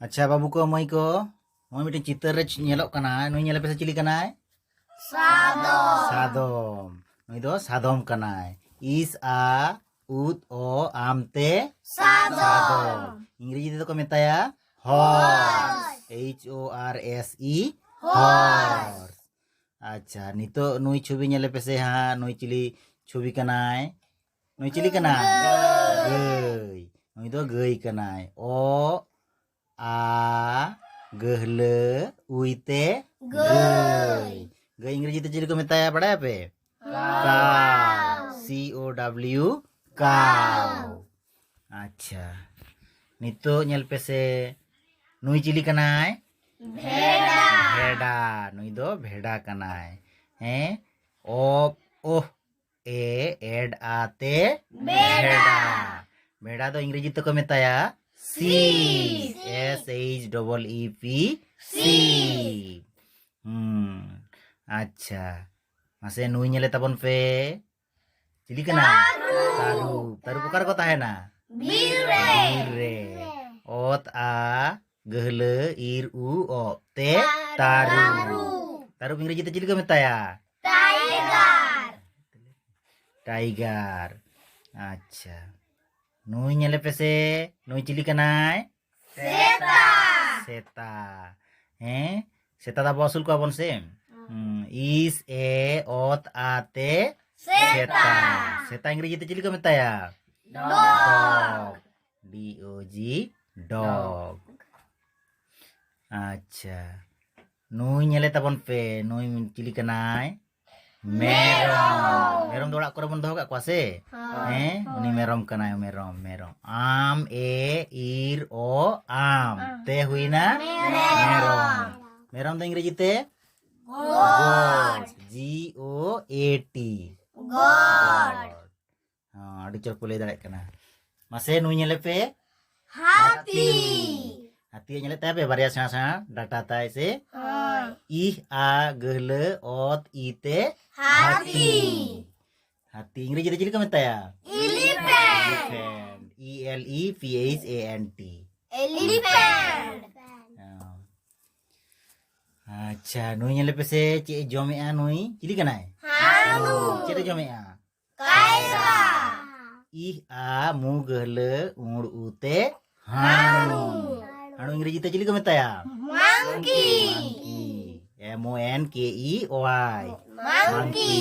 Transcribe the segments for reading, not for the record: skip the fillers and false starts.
अच्छा बाबू को मई को मई मिट्टी चित्र रे नेलोक कना नुई नेले पे चिली कनाय सादोम नुई दो सादोम कनाय इस आ उत ओ आमते सादोम इंग्रेजी ते को मेताया हॉर्स HORSE हॉर्स। अच्छा नितो नुई छवि नेले पे से हाँ नुई चिली छवि कनाय नुई चिली कनाय गई नुई दो गई कनाय ओ आ गहले उइते गई गई इंग्रेजी ते को मेताया बड़ा पे काव COW काव। अच्छा नितो नेल पे से नुई चिली कनाय भेड़ा नुई दो भेड़ा कनाय हैं ओ ओह ए एड आते भेड़ा भेड़ा तो इंग्रेजी तो को मेताया sheep sheep। अच्छा मासे नुई नेले तबन पे चिली कना तारू पुकार को ताहेना बीर रे ओत आ गहले ir u o te तारू इंग्रेजी ते चिली को मेताया टाइगर। अच्छा नुई नेले पे से नुई चिली कनाय सेता हैं सेता दा बसुल को अपन से इस ए ओत आते सेता सेता इंग्रेजी ते चिली को मेताया DOG डॉग। अच्छा नुई नेले तबन पे नुई चिली कनाय मेरम मेरम दोड़ा करे बन दोह का से हैं उनी मेरम कनाय मेरम आम ए ईर ओ आम ते हुईना मेरम तो इंग्रेजी ते गोट GOAT गोट। हां अड़ी चल को ले दाड़े कना मासे नुई नेले पे हाथी नेले ताबे बारिया सेना डाटा ताय से ih a गहले ओत इते हाथी इंग्रेजी ते चिली को मेताया एलिफेंट ELEPHANT एलिफेंट। अच्छा नुई नेले पे से चे जमे आ नुई चिली कनाय चे जमे आ कायरा ih a मु गहले उड़ उते हाणु इंग्रेजी ते चिली को मेताया monkey MONKEY monkey।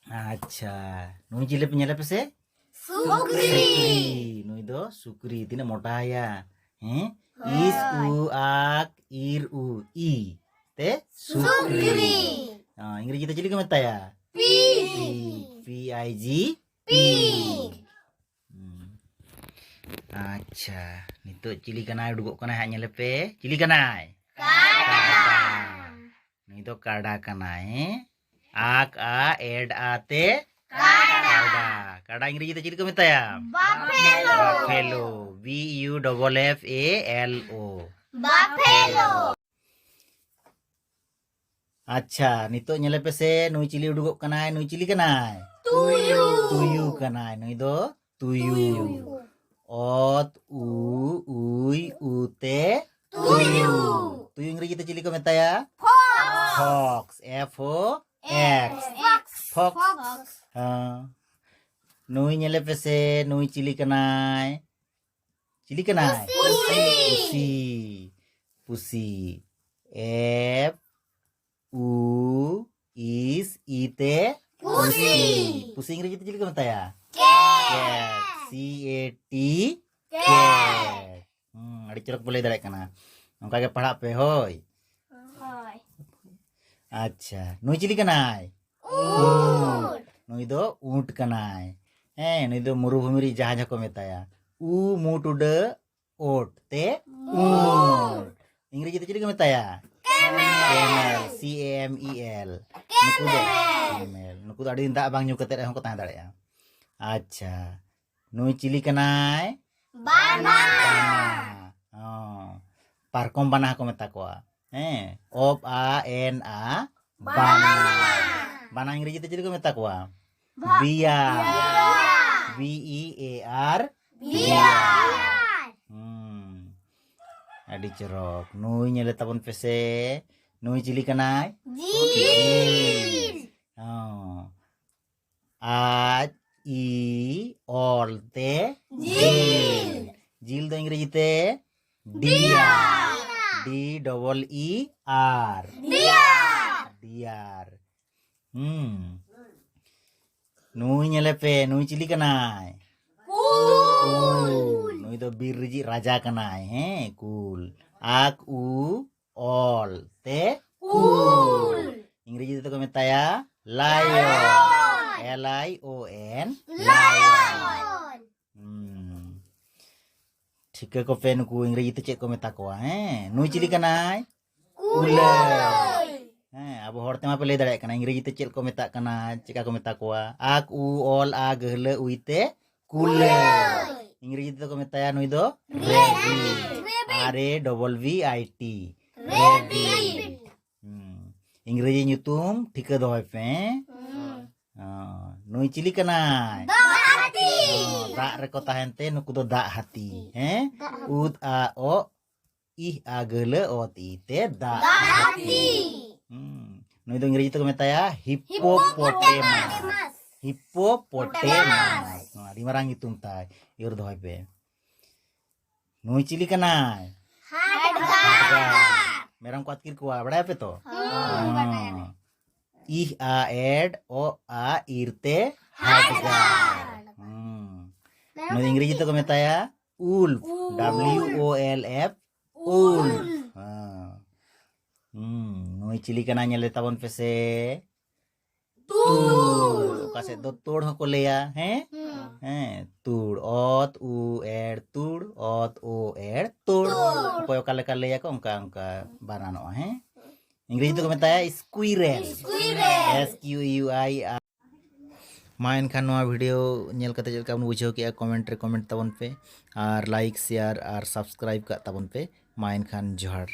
अच्छा नुई चिली पे नेले पे से सुक्री नुई दो सुक्री तिना मोटा या हैं इस उ आक इर उ ई ते सुक्री। इंग्रेजी ते चिली को मेताया PIG pig। अच्छा नितो चिली कनाय उडुगोग कनाय हाय नेले पे चिली कनाय काडा नी तो काडा कनाय आक आ एड आते काडा इंग्रेजी ते चिली को मेताया बफेलो BUFFALO बफेलो। अच्छा नितो नेले पे से नुई चिली उडुगोग कनाय नुई चिली कनाय तुयु कनाय नुई दो तुयु ओत उ उई उते तुयु इंग्रेजी ते चिली को मेताया फॉक्स FOX। नुई नेले पे से नुई चिली कनाय पुसी FUISITE पुसी इंग्रेजी ते चिली को मेताया CAT अड़ी चरक बोले दाड़े कना उनका के पढ़ा पे होय। अच्छा नुई चिली कनाय नुई दो ऊंट कनाय हैं नुई दो मरुभूमि री जहाज को मेताया उ मुट उडे ओट ते ऊंट इंग्रेजी ते चिली को मेताया CAMEL नुकु दो अड़ी दा बांग ᱧᱩ कते रहon को ताहे दाड़े। अच्छा नुई चिली कनाय बाना पारकम बाना को मेता को हैं OBANA बाना इंग्रेजी ते चिली को मेता को बिया BEAR बिया। Adi cerok. Nui nyele tabon pese. Nui cili kanai? Jil. Oh. A I ol te Jil. Jil do Inggris te deer. D double E R. Deer. Nui nyele pe, nui cili kanai? Nui do bir riji raja kanai, cool. Ak u ol te cool. Inggris itu kami taya lion. Lion. Lion. ठीक है को pen को इंग्रजी तो check को मेता को नुई chilli kanai? Ular. Abu horte ma pele dare kana इंग्रजी तो चेक को मेता kana चेका को मेता को ak u ol a gehle uite cooler. इंग्रजी तो को मेता ya nui do rabbit. RAVVIT. Rabbit. इंग्रजी nyutum ठीक है दोय पे nui cili kanai? Dak reko tahen te nuku do dak hati. Ud a o ih a gele o ti te dak hati. Nui do Inggris itu kemeta ya hippopotamus. Hippopotamus. Dimarang itum tai. Iur doy pe. Nui cili kanai? Merang kuat kir kuah. Bada apa to? Ih a ed o a irte hadgar. No Inggris itu kemeta ya wolf. WOLF. Wolf. No cili kananya le tabon pese tur. Kaset do tur hoko le ya tur ot u er tur ot o er tur. Koyo kale ya ko angka banano Inggris itu kemeta ya squirrel. SQUI. Mine Khan video nail कते चलका बुझाव के comment ताबन पे और like share और subscribe का ताबन पे mine Khan जोहार।